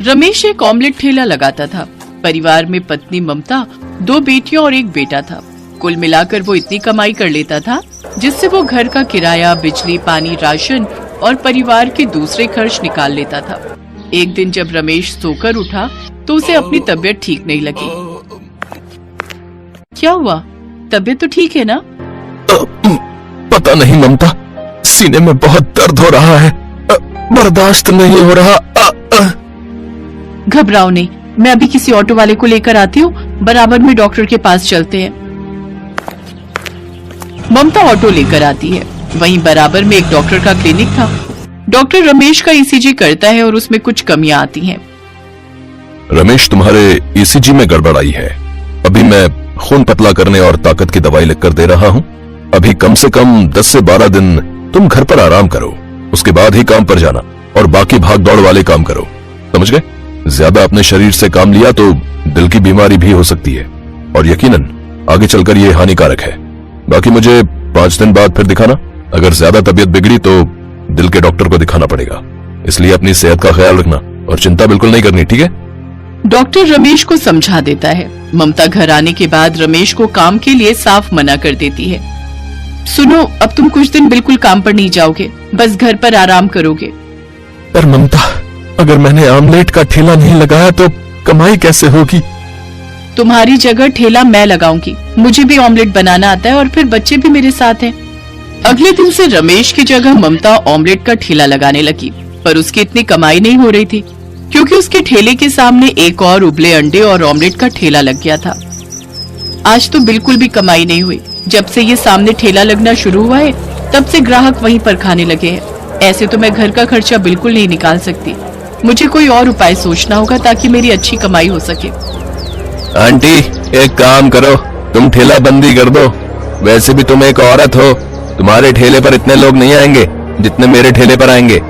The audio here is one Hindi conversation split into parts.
रमेश एक ऑमलेट ठेला लगाता था। परिवार में पत्नी ममता, 2 बेटियां और 1 बेटा था। कुल मिलाकर वो इतनी कमाई कर लेता था जिससे वो घर का किराया, बिजली, पानी, राशन और परिवार के दूसरे खर्च निकाल लेता था। एक दिन जब रमेश सोकर उठा तो उसे अपनी तबीयत ठीक नहीं लगी। क्या हुआ? तबीयत तो ठीक है ना? पता नहीं ममता, सीने में बहुत दर्द हो रहा है, बर्दाश्त नहीं हो रहा। घबराओ नहीं, मैं अभी किसी ऑटो वाले को लेकर आती हूँ। बराबर में डॉक्टर के पास चलते हैं। ममता ऑटो लेकर आती है। वहीं बराबर में एक डॉक्टर का क्लिनिक था। डॉक्टर रमेश का ईसीजी करता है और उसमें कुछ कमियां आती हैं। रमेश, तुम्हारे ईसीजी में गड़बड़ आई है। अभी मैं खून पतला करने और ताकत की दवाई लिखकर दे रहा हूँ। अभी कम से कम 10 से 12 दिन तुम घर पर आराम करो, उसके बाद ही काम पर जाना और बाकी भाग दौड़ वाले काम करो, समझ गए? ज्यादा अपने शरीर से काम लिया तो दिल की बीमारी भी हो सकती है और यकीनन आगे चलकर ये हानिकारक है। बाकी मुझे 5 दिन बाद फिर दिखाना। अगर ज्यादा तबीयत बिगड़ी तो दिल के डॉक्टर को दिखाना पड़ेगा, इसलिए अपनी सेहत का ख्याल रखना और चिंता बिल्कुल नहीं करनी, ठीक है? डॉक्टर रमेश को समझा देता है। ममता घर आने के बाद रमेश को काम के लिए साफ मना कर देती है। सुनो, अब तुम कुछ दिन बिल्कुल काम पर नहीं जाओगे, बस घर पर आराम करोगे। पर ममता, अगर मैंने आमलेट का ठेला नहीं लगाया तो कमाई कैसे होगी? तुम्हारी जगह ठेला मैं लगाऊंगी। मुझे भी ऑमलेट बनाना आता है और फिर बच्चे भी मेरे साथ हैं। अगले दिन से रमेश की जगह ममता ऑमलेट का ठेला लगाने लगी, पर उसकी इतनी कमाई नहीं हो रही थी क्योंकि उसके ठेले के सामने एक और उबले अंडे और ऑमलेट का ठेला लग गया था। आज तो बिल्कुल भी कमाई नहीं हुई। जब से ये सामने ठेला लगना शुरू हुआ है तब से ग्राहक वहीं पर खाने लगे हैं। ऐसे तो मैं घर का खर्चा बिल्कुल नहीं निकाल सकती। मुझे कोई और उपाय सोचना होगा ताकि मेरी अच्छी कमाई हो सके। आंटी, एक काम करो, तुम ठेला बंदी कर दो। वैसे भी तुम एक औरत हो, तुम्हारे ठेले पर इतने लोग नहीं आएंगे जितने मेरे ठेले पर आएंगे।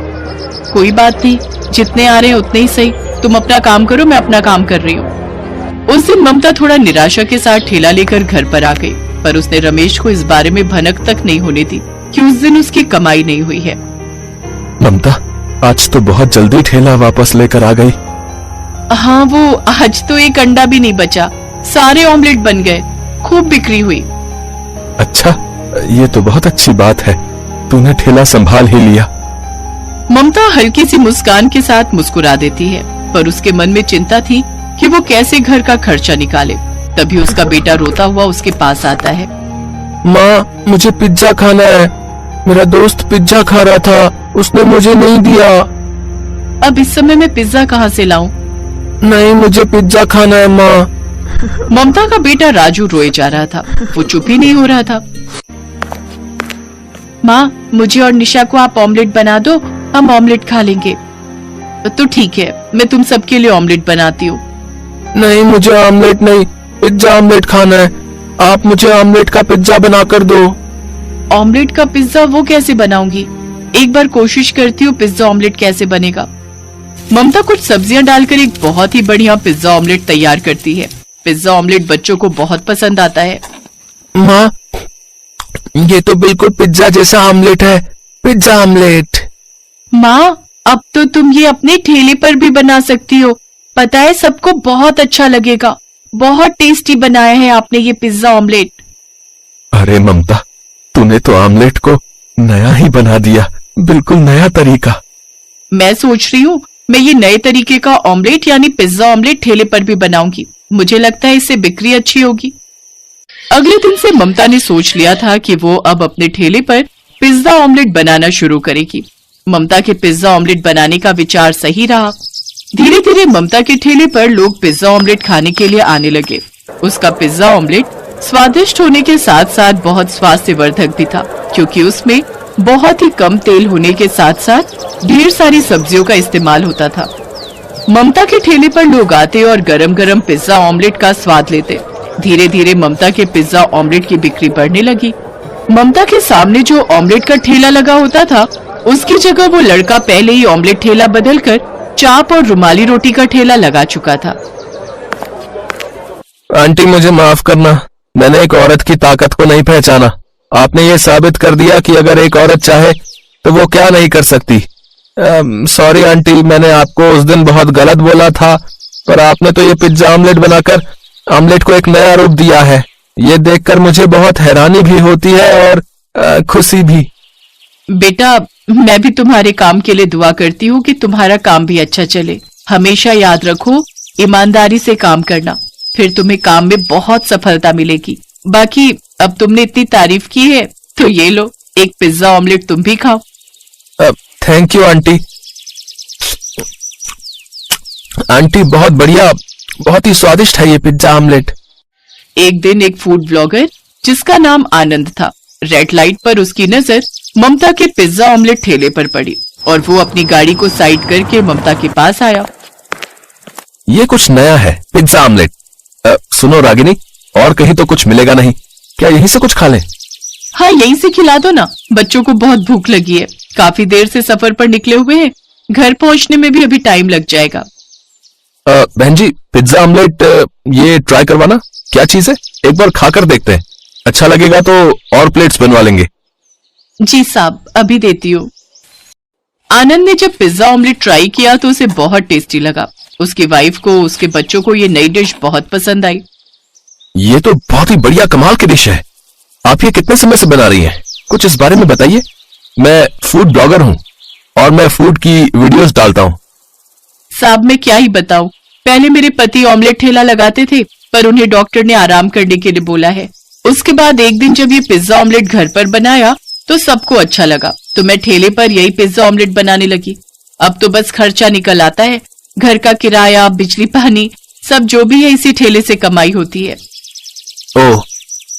कोई बात नहीं, जितने आ रहे हैं उतने ही सही। तुम अपना काम करो, मैं अपना काम कर रही हूँ। उस दिन ममता थोड़ा निराशा के साथ ठेला लेकर घर पर आ गई, पर उसने रमेश को इस बारे में भनक तक नहीं होने दी कि उस दिन उसकी कमाई नहीं हुई है। ममता, आज तो बहुत जल्दी ठेला वापस लेकर आ गई। हाँ, वो आज तो एक अंडा भी नहीं बचा, सारे ऑमलेट बन गए, खूब बिक्री हुई। अच्छा, ये तो बहुत अच्छी बात है, तूने ठेला संभाल ही लिया। ममता हल्की सी मुस्कान के साथ मुस्कुरा देती है, पर उसके मन में चिंता थी कि वो कैसे घर का खर्चा निकाले। तभी उसका बेटा रोता हुआ उसके पास आता है। माँ, मुझे पिज्जा खाना है। मेरा दोस्त पिज्जा खा रहा था, उसने मुझे नहीं दिया। अब इस समय मैं पिज्जा कहाँ से लाऊं? नहीं, मुझे पिज्जा खाना है माँ। ममता का बेटा राजू रोए जा रहा था, वो चुप ही नहीं हो रहा था। माँ, मुझे और निशा को आप ऑमलेट बना दो, हम ऑमलेट खा लेंगे। तो ठीक है, मैं तुम सबके लिए ऑमलेट बनाती हूँ। नहीं, मुझे ऑमलेट नहीं, पिज्जा ऑमलेट खाना है। आप मुझे ऑमलेट का पिज्जा बनाकर दो। ऑमलेट का पिज्जा वो कैसे बनाऊंगी? एक बार कोशिश करती हूँ पिज्जा ऑमलेट कैसे बनेगा। ममता कुछ सब्जियां डालकर एक बहुत ही बढ़िया पिज्जा ऑमलेट तैयार करती है। पिज्जा ऑमलेट बच्चों को बहुत पसंद आता है। माँ, ये तो बिल्कुल पिज्जा जैसा ऑमलेट है, पिज्जा ऑमलेट। माँ, अब तो तुम ये अपने ठेले पर भी बना सकती हो। पता है, सबको बहुत अच्छा लगेगा। बहुत टेस्टी बनाया है आपने ये पिज्जा ऑमलेट। अरे ममता, तूने तो ऑमलेट को नया ही बना दिया, बिल्कुल नया तरीका। मैं सोच रही हूँ मैं ये नए तरीके का ऑमलेट यानी पिज्जा ऑमलेट ठेले पर भी बनाऊंगी। मुझे लगता है इससे बिक्री अच्छी होगी। अगले दिन से ममता ने सोच लिया था कि वो अब अपने ठेले पर पिज्जा ऑमलेट बनाना शुरू करेगी। ममता के पिज्जा ऑमलेट बनाने का विचार सही रहा। धीरे धीरे ममता के ठेले पर लोग पिज्जा ऑमलेट खाने के लिए आने लगे। उसका पिज्जा ऑमलेट स्वादिष्ट होने के साथ साथ बहुत स्वास्थ्यवर्धक भी था, क्योंकि उसमें बहुत ही कम तेल होने के साथ साथ ढेर सारी सब्जियों का इस्तेमाल होता था। ममता के ठेले पर लोग आते और गरम गरम पिज्जा ऑमलेट का स्वाद लेते। धीरे धीरे ममता के पिज्जा ऑमलेट की बिक्री बढ़ने लगी। ममता के सामने जो ऑमलेट का ठेला लगा होता था, उसकी जगह वो लड़का पहले ही ऑमलेट ठेला बदलकर चाप और रुमाली रोटी का ठेला लगा चुका था। आंटी, मुझे माफ करना, मैंने एक औरत की ताकत को नहीं पहचाना। आपने ये साबित कर दिया कि अगर एक औरत चाहे तो वो क्या नहीं कर सकती। सॉरी आंटी, मैंने आपको उस दिन बहुत गलत बोला था, पर आपने तो ये पिज्जा ऑमलेट बनाकर ऑमलेट को एक नया रूप दिया है। ये देखकर मुझे बहुत हैरानी भी होती है और खुशी भी। बेटा, मैं भी तुम्हारे काम के लिए दुआ करती हूँ कि तुम्हारा काम भी अच्छा चले। हमेशा याद रखो, ईमानदारी से काम करना, फिर तुम्हें काम में बहुत सफलता मिलेगी। बाकी अब तुमने इतनी तारीफ की है तो ये लो, एक पिज्जा ऑमलेट तुम भी खाओ। Thank you aunty. आंटी बहुत बढ़िया, बहुत ही स्वादिष्ट है ये पिज्जा ऑमलेट। एक दिन एक फूड ब्लॉगर जिसका नाम आनंद था, रेड लाइट पर उसकी नजर ममता के पिज्जा ऑमलेट ठेले पर पड़ी और वो अपनी गाड़ी को साइड करके ममता के पास आया। ये कुछ नया है, पिज्जा ऑमलेट। सुनो रागिनी, और कहीं तो कुछ मिलेगा नहीं, क्या यहीं से कुछ खा लें? हाँ, यहीं से खिला दो ना, बच्चों को बहुत भूख लगी है। काफी देर से सफर पर निकले हुए हैं, घर पहुंचने में भी अभी टाइम लग जाएगा। बहन जी, पिज्जा ऑमलेट ये ट्राई करवाना, क्या चीज है? एक बार खाकर देखते हैं, अच्छा लगेगा तो और प्लेट्स बनवा लेंगे। जी साहब, अभी देती हूँ। आनंद ने जब पिज्जा ऑमलेट ट्राई किया तो उसे बहुत टेस्टी लगा। उसकी वाइफ को, उसके बच्चों को ये नई डिश बहुत पसंद आई। ये तो बहुत ही बढ़िया कमाल की डिश है। आप ये कितने समय से बना रही हैं? कुछ इस बारे में बताइए। मैं फूड ब्लॉगर हूँ और मैं फूड की वीडियोस डालता हूँ। साहब, मैं क्या ही बताऊं, पहले मेरे पति ऑमलेट ठेला लगाते थे, पर उन्हें डॉक्टर ने आराम करने के लिए बोला है। उसके बाद एक दिन जब ये पिज्जा ऑमलेट घर पर बनाया तो सबको अच्छा लगा, तो मैं ठेले पर यही पिज्जा ऑमलेट बनाने लगी। अब तो बस खर्चा निकल आता है, घर का किराया, बिजली पानी, सब जो भी है इसी ठेले से कमाई होती है। ओह,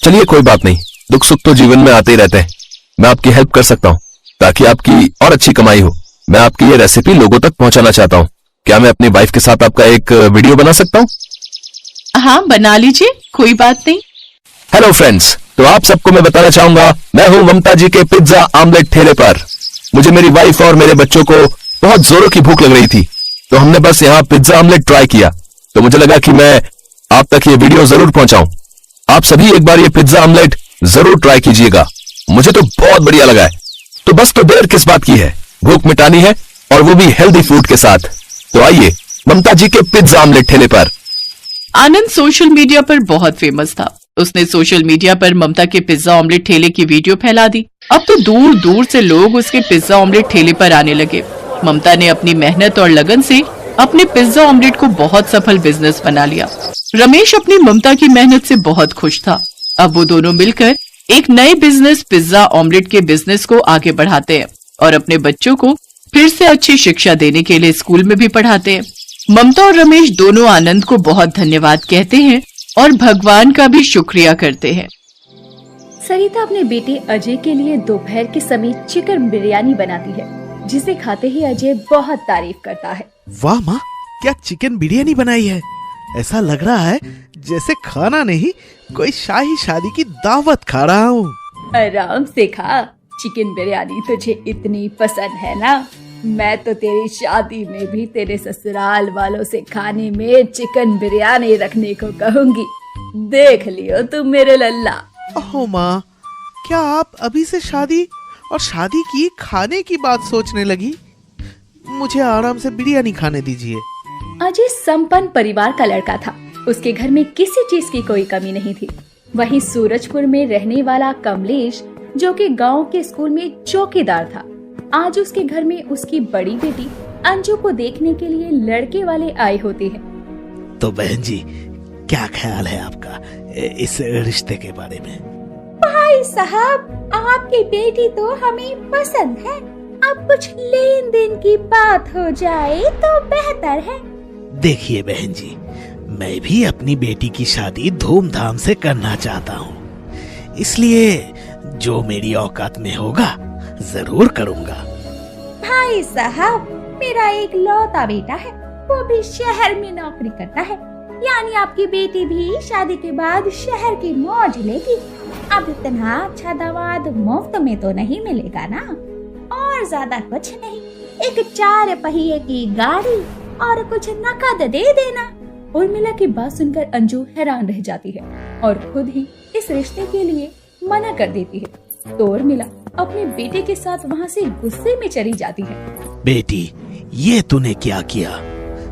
चलिए कोई बात नहीं, दुख सुख तो जीवन में आते ही रहते हैं। मैं आपकी हेल्प कर सकता हूँ ताकि आपकी और अच्छी कमाई हो। मैं आपकी ये रेसिपी लोगों तक पहुंचाना चाहता हूँ। क्या मैं अपनी वाइफ के साथ आपका एक वीडियो बना सकता हूँ? हाँ, बना लीजिए, कोई बात नहीं। हेलो फ्रेंड्स, तो आप सबको मैं बताना चाहूंगा, मैं हूँ ममता जी के पिज्जा ऑमलेट ठेले पर। मुझे मेरी वाइफ और मेरे बच्चों को बहुत जोरों की भूख लग रही थी, तो हमने बस यहाँ पिज्जा ऑमलेट ट्राई किया, तो मुझे लगा कि मैं आप तक ये वीडियो जरूर पहुंचाऊं। आप सभी एक बार ये पिज्जा ऑमलेट जरूर ट्राई कीजिएगा, मुझे तो बहुत बढ़िया लगा है। तो बस तो देर किस बात की है, भूख मिटानी है और वो भी हेल्दी फूड के साथ। तो आइए ममता जी के पिज्जा ऑमलेट ठेले पर। आनंद सोशल मीडिया पर बहुत फेमस था। उसने सोशल मीडिया पर ममता के पिज्जा ऑमलेट ठेले की वीडियो फैला दी। अब तो दूर दूर से लोग उसके पिज्जा ऑमलेट ठेले पर आने लगे। ममता ने अपनी मेहनत और लगन से अपने पिज्जा ऑमलेट को बहुत सफल बिजनेस बना लिया। रमेश अपनी ममता की मेहनत से बहुत खुश था। अब वो दोनों मिलकर एक नए बिजनेस पिज्जा ऑमलेट के बिजनेस को आगे बढ़ाते हैं और अपने बच्चों को फिर से अच्छी शिक्षा देने के लिए स्कूल में भी पढ़ाते हैं। ममता और रमेश दोनों आनंद को बहुत धन्यवाद कहते हैं और भगवान का भी शुक्रिया करते हैं। सरिता अपने बेटे अजय के लिए दोपहर के समय चिकन बिरयानी बनाती है, जिसे खाते ही अजय बहुत तारीफ करता है। वाह माँ, क्या चिकन बिरयानी बनाई है। ऐसा लग रहा है जैसे खाना नहीं, कोई शाही शादी की दावत खा रहा हूँ। आराम से खा, चिकन बिरयानी तुझे इतनी पसंद है ना। मैं तो तेरी शादी में भी तेरे ससुराल वालों से खाने में चिकन बिरयानी रखने को कहूंगी। देख लियो तुम मेरे लल्ला। ओह माँ, क्या आप अभी से शादी और शादी की खाने की बात सोचने लगी? मुझे आराम से बिरयानी खाने दीजिए। अजय संपन्न परिवार का लड़का था। उसके घर में किसी चीज की कोई कमी नहीं थी। वहीं सूरजपुर में रहने वाला कमलेश, जो कि गांव के स्कूल में चौकीदार था, आज उसके घर में उसकी बड़ी बेटी अंजू को देखने के लिए लड़के वाले आए होते हैं। तो बहन जी, क्या ख्याल है आपका इस रिश्ते के बारे में? भाई साहब, आपकी बेटी तो हमें पसंद है। अब कुछ लेन देन की बात हो जाए तो बेहतर है। देखिए बहन जी, मैं भी अपनी बेटी की शादी धूमधाम से करना चाहता हूँ, इसलिए जो मेरी औकात में होगा जरूर करूँगा। भाई साहब, मेरा एक लौता बेटा है, वो भी शहर में नौकरी करता है। यानी आपकी बेटी भी शादी के बाद शहर की मौज लेगी। अब इतना अच्छा दामाद मुफ्त में तो नहीं मिलेगा ना, और ज्यादा कुछ नहीं, एक 4 पहिए की गाड़ी और कुछ नकद दे देना। उर्मिला की बात सुनकर अंजू हैरान रह जाती है और खुद ही इस रिश्ते के लिए मना कर देती है। तो उर्मिला अपने बेटे के साथ वहाँ से गुस्से में चली जाती है। बेटी, ये तूने क्या किया?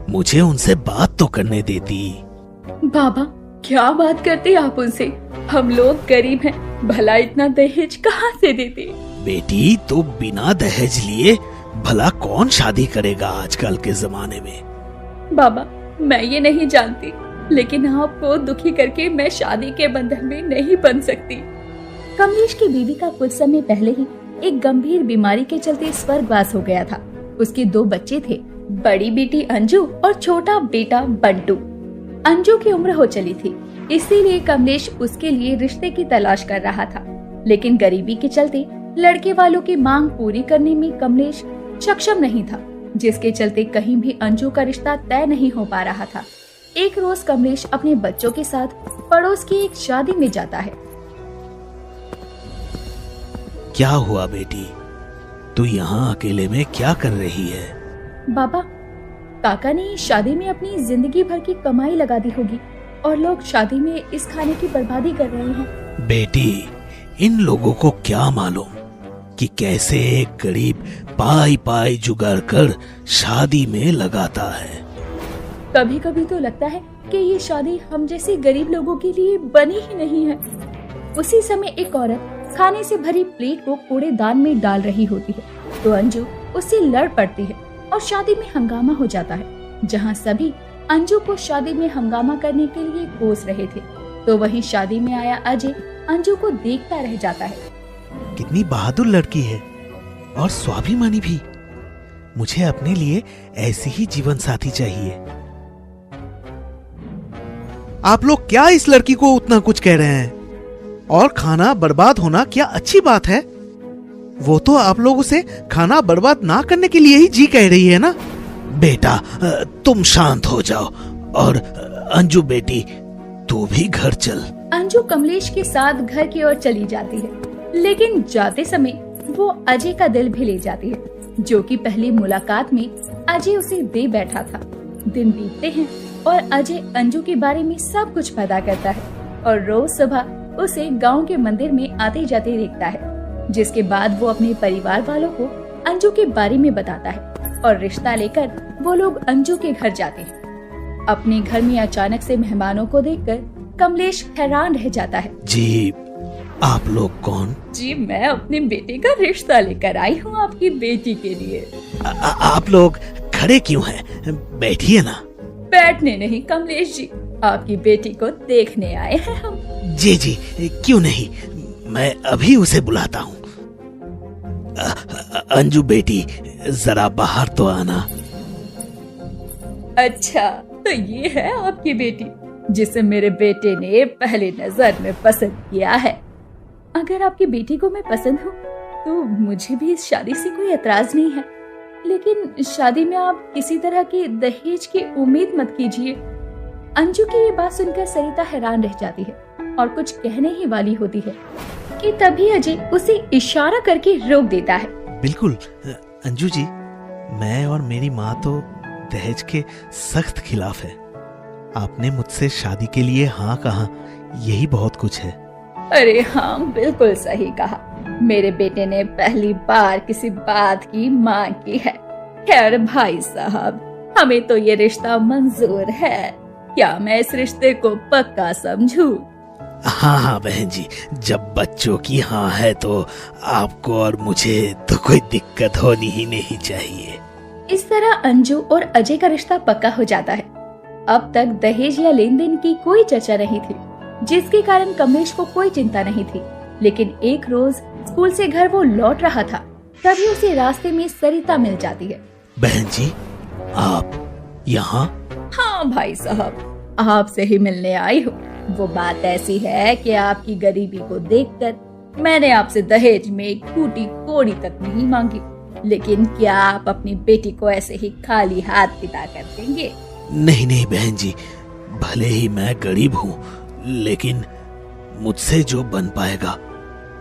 मुझे उनसे बात तो करने देती। बाबा, क्या बात करते आप उनसे? हम लोग गरीब हैं, भला इतना दहेज कहाँ से देते? बेटी, तो बिना दहेज लिए भला कौन शादी करेगा आजकल के जमाने में? बाबा, मैं ये नहीं जानती, लेकिन आपको दुखी करके मैं शादी के बंधन में नहीं बन सकती। कमलेश की बीवी का कुछ समय पहले ही एक गंभीर बीमारी के चलते स्वर्गवास हो गया था। उसके 2 बच्चे थे, बड़ी बेटी अंजू और छोटा बेटा बंटू। अंजू की उम्र हो चली थी, इसीलिए कमलेश उसके लिए रिश्ते की तलाश कर रहा था। लेकिन गरीबी के चलते लड़के वालों की मांग पूरी करने में कमलेश सक्षम नहीं था, जिसके चलते कहीं भी अंजू का रिश्ता तय नहीं हो पा रहा था। एक रोज कमलेश अपने बच्चों के साथ पड़ोस की एक शादी में जाता है। क्या हुआ बेटी? तू यहाँ अकेले में क्या कर रही है? बाबा, काका ने शादी में अपनी जिंदगी भर की कमाई लगा दी होगी और लोग शादी में इस खाने की बर्बादी कर रहे हैं। बेटी, इन लोगों को क्या मालूम कि कैसे एक गरीब पाई पाई जुगाड़ कर शादी में लगाता है। कभी कभी तो लगता है कि ये शादी हम जैसे गरीब लोगों के लिए बनी ही नहीं है। उसी समय एक औरत खाने से भरी प्लेट को कूड़ेदान में डाल रही होती है, तो अंजू उससे लड़ पड़ती है और शादी में हंगामा हो जाता है। जहाँ सभी अंजू को शादी में हंगामा करने के लिए कोस रहे थे, तो वहीं शादी में आया अजय अंजू को देखता रह जाता है। कितनी बहादुर लड़की है और स्वाभिमानी भी। मुझे अपने लिए ऐसी ही जीवन साथी चाहिए। आप लोग क्या इस लड़की को उतना कुछ कह रहे हैं? और खाना बर्बाद होना क्या अच्छी बात है? वो तो आप लोग उसे खाना बर्बाद ना करने के लिए ही जी कह रही है ना? बेटा, तुम शांत हो जाओ और अंजू बेटी, तू भी घर चल। अंजू कमलेश के साथ घर की ओर चली जाती है, लेकिन जाते समय वो अजय का दिल भी ले जाती है, जो कि पहली मुलाकात में अजय उसे दे बैठा था। दिन बीतते हैं और अजय अंजू के बारे में सब कुछ पता करता है और रोज सुबह उसे गांव के मंदिर में आते जाते देखता है, जिसके बाद वो अपने परिवार वालों को अंजू के बारे में बताता है और रिश्ता लेकर वो लोग अंजू के घर जाते हैं। अपने घर में अचानक से मेहमानों को देखकर कमलेश हैरान रह जाता है। जी, आप लोग कौन? जी, मैं अपने बेटे का रिश्ता लेकर आई हूँ आपकी बेटी के लिए। आप लोग खड़े क्यों हैं? बैठिए ना। बैठने नहीं कमलेश जी, आपकी बेटी को देखने आए हैं हम। जी जी, क्यों नहीं, मैं अभी उसे बुलाता हूँ। अंजू बेटी, जरा बाहर तो आना। अच्छा, तो ये है आपकी बेटी जिसे मेरे बेटे ने पहली नजर में पसंद किया है। अगर आपकी बेटी को मैं पसंद हूँ तो मुझे भी इस शादी से कोई एतराज नहीं है, लेकिन शादी में आप किसी तरह की दहेज की उम्मीद मत कीजिए। अंजू की ये बात सुनकर सरिता हैरान रह जाती है और कुछ कहने ही वाली होती है कि तभी अजय उसे इशारा करके रोक देता है। बिल्कुल अंजू जी, मैं और मेरी माँ तो दहेज के सख्त खिलाफ है। आपने मुझसे शादी के लिए हाँ कहा, यही बहुत कुछ है। अरे हाँ, बिल्कुल सही कहा। मेरे बेटे ने पहली बार किसी बात की मांग की है। खैर भाई साहब, हमें तो ये रिश्ता मंजूर है। क्या मैं इस रिश्ते को पक्का समझूं? हाँ हाँ बहन जी, जब बच्चों की हाँ है तो आपको और मुझे तो कोई दिक्कत होनी ही नहीं चाहिए। इस तरह अंजू और अजय का रिश्ता पक्का हो जाता है। अब तक दहेज या लेन देन की कोई चर्चा नहीं थी, जिसके कारण कमलेश को कोई चिंता नहीं थी। लेकिन एक रोज स्कूल से घर वो लौट रहा था, तभी उसे रास्ते में सरिता मिल जाती है। बहन जी, आप यहाँ? हाँ भाई साहब, आपसे ही मिलने आई हूँ। वो बात ऐसी है कि आपकी गरीबी को देखकर मैंने आपसे दहेज में एक टूटी कोड़ी तक नहीं मांगी, लेकिन क्या आप अपनी बेटी को ऐसे ही खाली हाथ विदा कर देंगे? नहीं नहीं बहन जी, भले ही मैं गरीब हूँ, लेकिन मुझसे जो बन पाएगा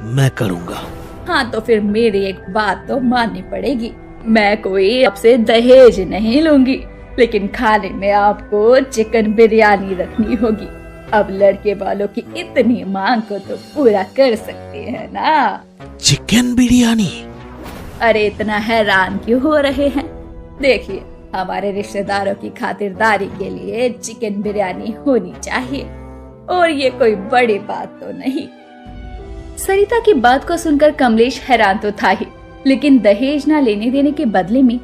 मैं करूँगा। हाँ तो फिर मेरी एक बात तो माननी पड़ेगी। मैं कोई आपसे दहेज नहीं लूंगी, लेकिन खाने में आपको चिकन बिरयानी रखनी होगी। अब लड़के वालों की इतनी मांग को तो पूरा कर सकते हैं ना? चिकन बिरयानी? अरे इतना हैरान क्यों हो रहे हैं? देखिए, हमारे रिश्तेदारों की खातिरदारी के लिए चिकन बिरयानी होनी चाहिए और ये कोई बड़ी बात तो नहीं। सरिता की बात को सुनकर कमलेश हैरान तो था ही, लेकिन दहेज न लेने देने के बदले में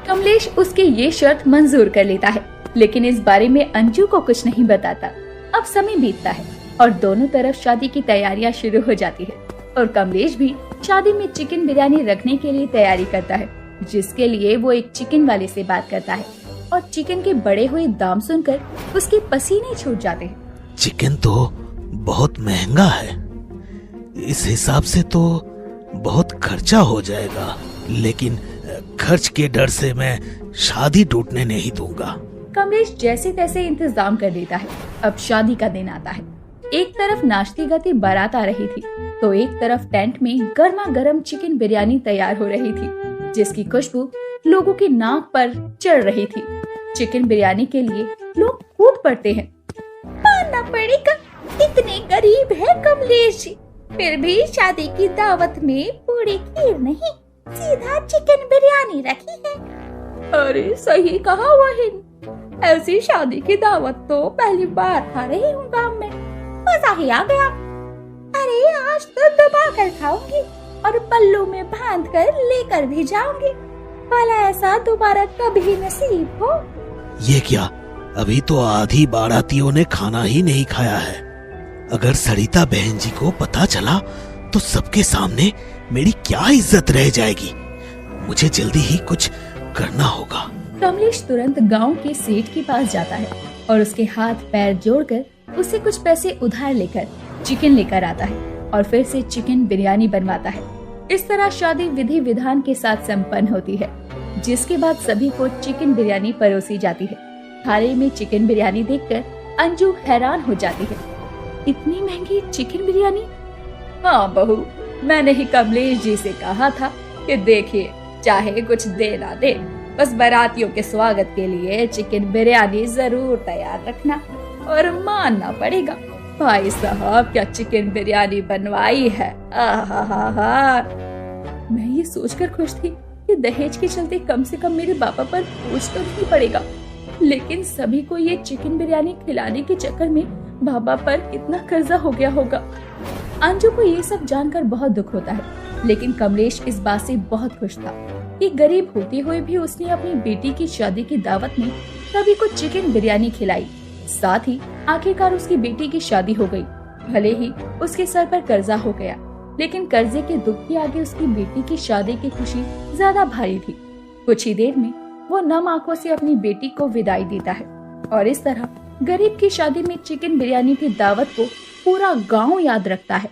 कमलेश उसकी ये शर्त मंजूर कर लेता है, लेकिन इस बारे में अंजू को कुछ नहीं बताता। अब समय बीतता है और दोनों तरफ शादी की तैयारियां शुरू हो जाती है और कमलेश भी शादी में चिकन बिरयानी रखने के लिए तैयारी करता है, जिसके लिए वो एक चिकन वाले से बात करता है और चिकन के बढ़े हुए दाम सुनकर उसके पसीने छूट जाते हैं। चिकन तो बहुत महंगा है, इस हिसाब से तो बहुत खर्चा हो जाएगा, लेकिन खर्च के डर से मैं शादी टूटने नहीं दूंगा। कमलेश जैसे तैसे इंतजाम कर देता है। अब शादी का दिन आता है। एक तरफ नाचती गाती बारात आ रही थी तो एक तरफ टेंट में गर्मा गर्म चिकन बिरयानी तैयार हो रही थी, जिसकी खुशबू लोगों की नाक पर चढ़ रही थी। चिकन बिरयानी के लिए लोग कूद पड़ते हैं। मानना पड़ेगा, इतने गरीब है कमलेश जी, फिर भी शादी की दावत में पूरी खीर नहीं, सीधा चिकन बिरयानी रखी है। अरे सही कहा वहीन, ऐसी शादी की दावत तो पहली बार खा रही हूँ गाँव में। मजा ही आ गया। अरे आज तो दबा कर खाऊंगी और पल्लू में बांध कर लेकर भी जाऊंगी, भला ऐसा दोबारा कभी नसीब हो। ये क्या, अभी तो आधी बारातियों ने खाना ही नहीं खाया है। अगर सरिता बहन जी को पता चला तो सबके सामने मेरी क्या इज्जत रह जाएगी। मुझे जल्दी ही कुछ करना होगा। कमलेश तुरंत गांव के सेठ के पास जाता है और उसके हाथ पैर जोड़कर उसे कुछ पैसे उधार लेकर चिकन लेकर आता है और फिर से चिकन बिरयानी बनवाता है। इस तरह शादी विधि विधान के साथ संपन्न होती है, जिसके बाद सभी को चिकन बिरयानी परोसी जाती है। थाली में चिकन बिरयानी देखकर अंजू हैरान हो जाती है। इतनी महंगी चिकन बिरयानी? हाँ बहू, मैंने ही कमलेश जी से कहा था कि देखिए, चाहे कुछ दे ना दे, बस बारातियों के स्वागत के लिए चिकन बिरयानी जरूर तैयार रखना। और मानना पड़ेगा, भाई साहब क्या चिकन बिरयानी बनवाई है। आहा। मैं ये सोचकर खुश थी कि दहेज के चलते कम से कम मेरे पापा पर बोझ तो नहीं पड़ेगा, लेकिन सभी को ये चिकन बिरयानी खिलाने के चक्कर में बाबा पर कितना कर्जा हो गया होगा। अंजू को ये सब जानकर बहुत दुख होता है, लेकिन कमलेश इस बात से बहुत खुश था कि गरीब होते हुए भी उसने अपनी बेटी की शादी की दावत में सभी को चिकन बिरयानी खिलाई। साथ ही आखिरकार उसकी बेटी की शादी हो गई। भले ही उसके सर पर कर्जा हो गया, लेकिन कर्जे के दुख के आगे उसकी बेटी की शादी की खुशी ज्यादा भारी थी। कुछ ही देर में वो नम आंखों से अपनी बेटी को विदाई देता है और इस तरह गरीब की शादी में चिकन बिरयानी की दावत को पूरा गांव याद रखता है।